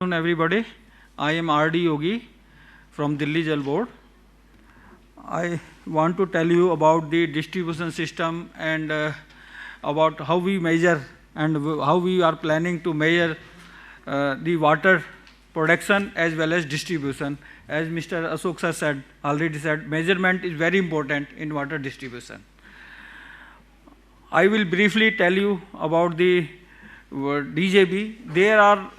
Good afternoon, everybody. I am R.D. Yogi from Delhi Jal Board. I want to tell you about the distribution system and about how we measure and how we are planning to measure the water production as well as distribution. As Mr. Ashok sir said, already said, measurement is very important in water distribution. I will briefly tell you about the DJB. There are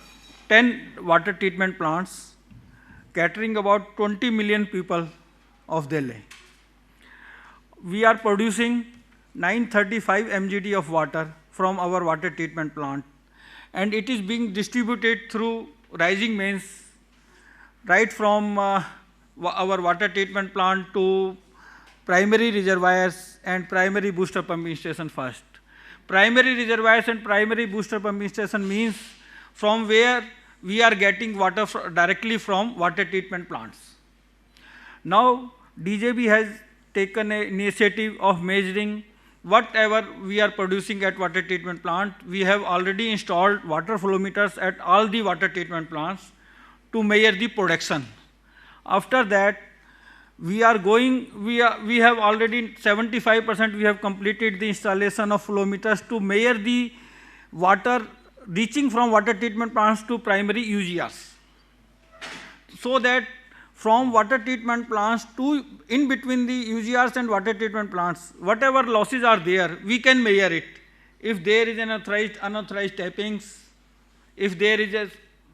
10 water treatment plants catering about 20 million people of Delhi. We are producing 935 mgd of water from our water treatment plant, and it is being distributed through rising mains right from our water treatment plant to primary reservoirs and primary booster pumping station first. Primary reservoirs and primary booster pumping station means from where we are getting water directly from water treatment plants. Now, DJB has taken an initiative of measuring whatever we are producing at water treatment plant. We have already installed water flow meters at all the water treatment plants to measure the production. After that, we have already 75% we have completed the installation of flow meters to measure the water reaching from water treatment plants to primary UGRs, so that from water treatment plants to in between the UGRs and water treatment plants, whatever losses are there, we can measure it. If there is an unauthorized tappings, if there is a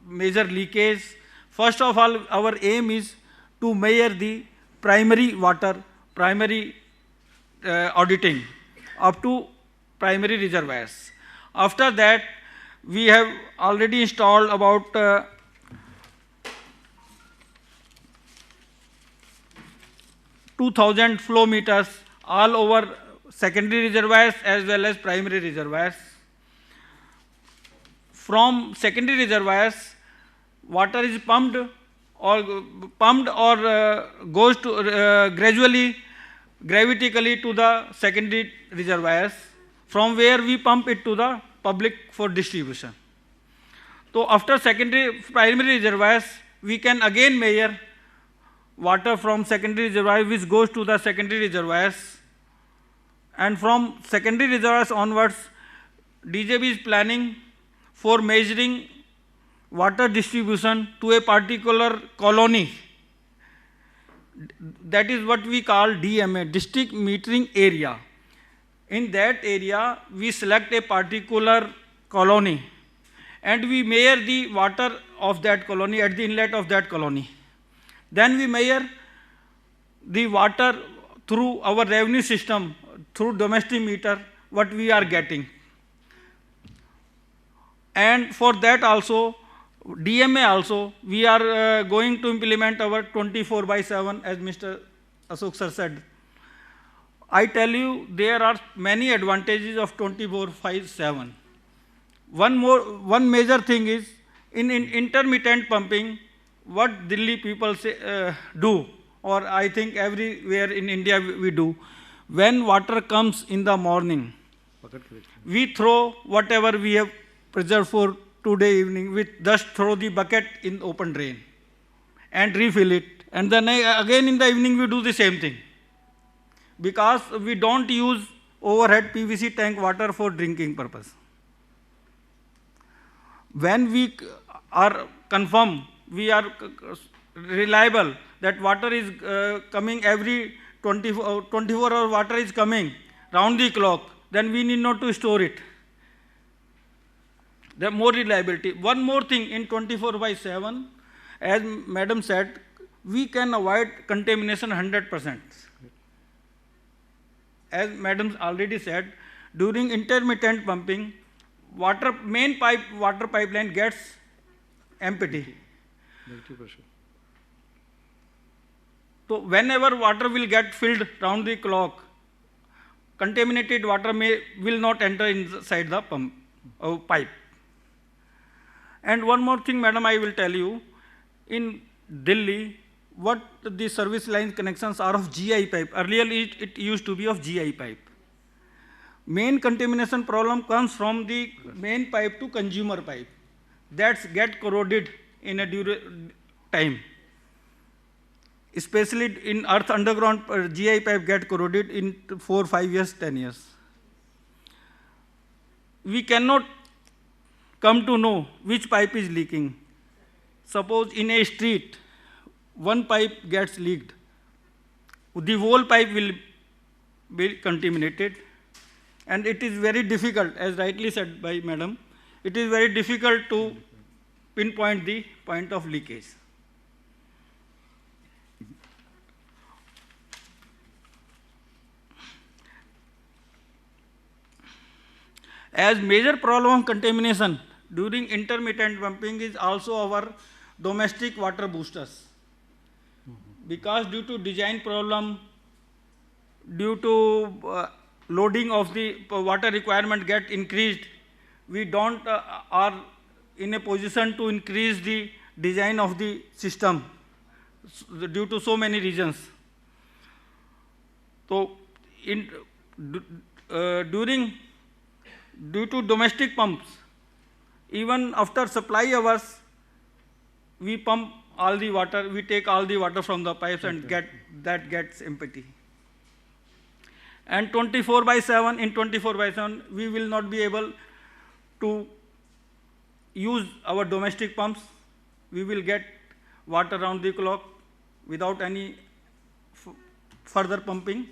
major leakage, first of all, our aim is to measure the primary water, primary auditing up to primary reservoirs. After that, we have already installed about 2000 flow meters all over secondary reservoirs as well as primary reservoirs. From secondary reservoirs, water is pumped or goes to gradually, gravitically to the secondary reservoirs, from where we pump it to the public for distribution. So after primary reservoirs, we can again measure water from secondary reservoirs which goes to the secondary reservoirs, and from secondary reservoirs onwards, DJB is planning for measuring water distribution to a particular colony. That is what we call DMA, district metering area. In that area, we select a particular colony and we measure the water of that colony at the inlet of that colony. Then we measure the water through our revenue system, through domestic meter, what we are getting. And for that also, DMA also, we are going to implement our 24/7, as Mr. Ashok sir said. I tell you, there are many advantages of 24/7. One major thing is in intermittent pumping, what Delhi people do, or I think everywhere in India we do. When water comes in the morning, we throw whatever we have preserved for today evening, we just throw the bucket in open drain and refill it. And then again in the evening we do the same thing, because we don't use overhead PVC tank water for drinking purpose. When we are confirmed, we are reliable that water is coming every 24 hour water is coming round the clock, then we need not to store it. The more reliability. One more thing, in 24/7, as madam said, we can avoid contamination 100%. As madam already said, during intermittent pumping, main water pipeline gets empty. So whenever water will get filled round the clock, contaminated water will not enter inside the pipe. And one more thing, madam, I will tell you, in Delhi, what the service line connections are of GI pipe. Earlier it used to be of GI pipe. Main contamination problem comes from the main pipe to consumer pipe. That get corroded in a time. Especially in earth underground, GI pipe get corroded in 4, 5 years, 10 years. We cannot come to know which pipe is leaking. Suppose in a street, one pipe gets leaked, the whole pipe will be contaminated, and it is very difficult, as rightly said by madam, it is very difficult to pinpoint the point of leakage. As major problem of contamination during intermittent pumping is also our domestic water boosters. Because due to design problem, due to loading of the water requirement get increased, we don't are in a position to increase the design of the system due to so many reasons. So, due to domestic pumps, even after supply hours, we pump all the water, we take all the water from the pipes and gets empty. And 24/7, in 24/7, we will not be able to use our domestic pumps. We will get water around the clock without any further pumping.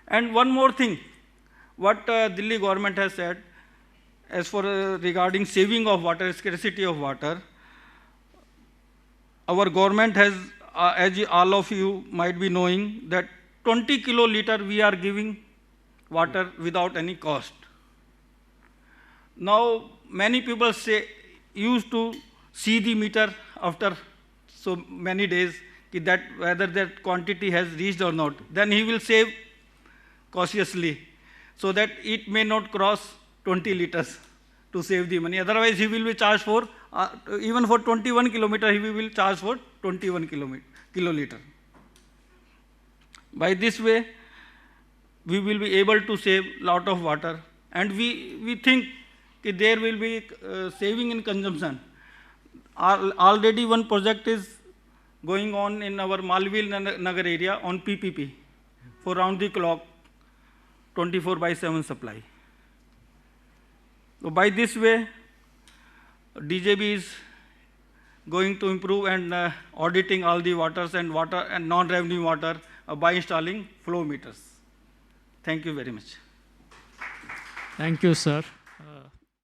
And one more thing, what Delhi government has said, as for regarding saving of water, scarcity of water, our government has, as all of you might be knowing, that 20 kiloliter we are giving water without any cost. Now, many people used to see the meter after so many days, that whether that quantity has reached or not. Then he will save cautiously, so that it may not cross 20 liters to save the money. Otherwise, he will be charged for, even for 21 kilometer, he will charge for 21 kiloliter. By this way, we will be able to save lot of water, and we think that there will be saving in consumption. Already one project is going on in our Malville Nagar area on PPP for round the clock 24/7 supply. So by this way, DJB is going to improve and auditing all the waters and non-revenue water by installing flow meters. Thank you very much. Thank you, sir.